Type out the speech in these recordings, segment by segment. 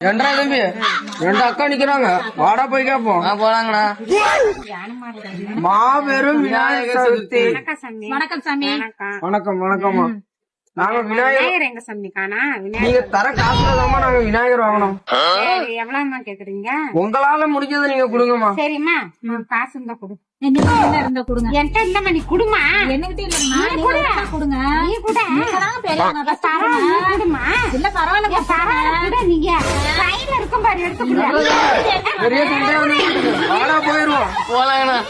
ஏண்டா தம்பி, ரெண்டு அக்கா நிக்கிறாங்க, வாடா போய் கேப்போம். போலாங்கண்ணா. மாபெரும் விநாயகர் சதுர்த்தி. வணக்கம் சாமி. வணக்கம் வணக்கம்மா. நாங்க விநாயகர் எங்க சாமி காணா? நீங்க தர காசுலதாம்மா நாங்க விநாயகர் வாங்கணும். எவ்வளவுமா கேக்குறீங்க? உங்களால முடிஞ்சதை நீங்க கொடுங்கம்மா. சரிம்மா, காசு இருந்தா கொடு. இருந்தா கொடுங்க. என்கிட்ட இல்லம்மா, நீ குடுமா. என்கிட்ட இல்லம்மா, நீங்க கொடுங்க. நீ கூட நீங்கதான் பெரியவங்க, பரவாயில்ல குடுமா. இல்ல பரவாயில்ல, பரவாயில்ல கூட. நீங்க கையில இருக்கும் பாரு, எடுக்க முடியாது. பெரிய சண்டையா வந்து வாடா போயிருவோம். போலாங்கண்ணா.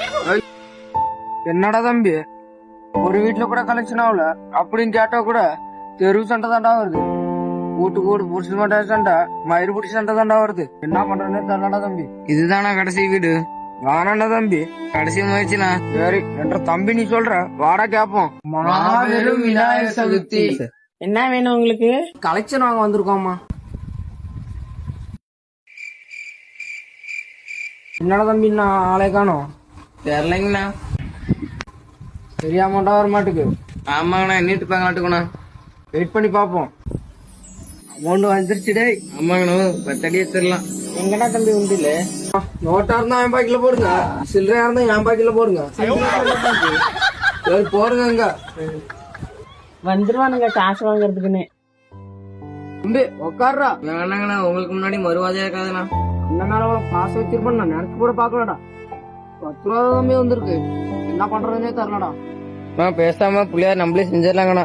என்னடா தம்பி, ஒரு வீட்டுல கூட கலெக்ஷன் ஆகல அப்படின்னு கேட்டா கூட தெருவு சண்டை தாண்டா வருது. வீட்டுக்கு வீடு புடிச்சு மாட்டா சண்டை, மயிறு பிடிச்ச சண்டை தாண்டா வருது. என்ன பண்றேன்னு தெரியலடா தம்பி. இதுதானா கடைசி வீடு? வானாண்டா தம்பி, கடைசி முயற்சினா. சரி என்ற தம்பி நீ சொல்ற, வாடா கேப்போம். மாபெரும் விநாயகர் சதுர்த்தி. என்ன வேணும் உங்களுக்கு? கலெக்ஷன் வாங்க வந்திருக்கோம்மா. என்னடா தம்பி, நான் ஆளே காணோம். தெரியலைங்கண்ணா. தெரியாமட்டா வர மாட்டுக்கு. ஆமாங்கண்ணா, எண்ணிட்டு பாங்களாட்டுக்குண்ணா. வெயிட் பண்ணி பாப்போம். அமௌண்ட் வந்துருச்சு டே. ஆமாங்கண்ணா, 10 அடி வச்சிடலாம். எங்கடா தம்பி உண்டு இல்ல? நோட்டா இருந்தா என் பாக்கில போடுங்க, சில்லறையா இருந்தா என் பாக்கில போடுங்க. சரி போடுங்க. வந்துருவானுங்க காசு வாங்குறதுக்குன்னு. தம்பி உக்காடுறா. வேணாங்கண்ணா, உங்களுக்கு முன்னாடி மறுவாதையா இருக்காதுண்ணா. இந்த மேல காசு வச்சிருப்பேன், நான் நினைச்சு கூட பாக்கலடா. 10 ரூபா தம்பி வந்திருக்கு, என்ன பண்றதுன்னே தெரியலடா. பேசாம புள்ளையார் நம்மளே செஞ்சிடலாங்கண்ணா.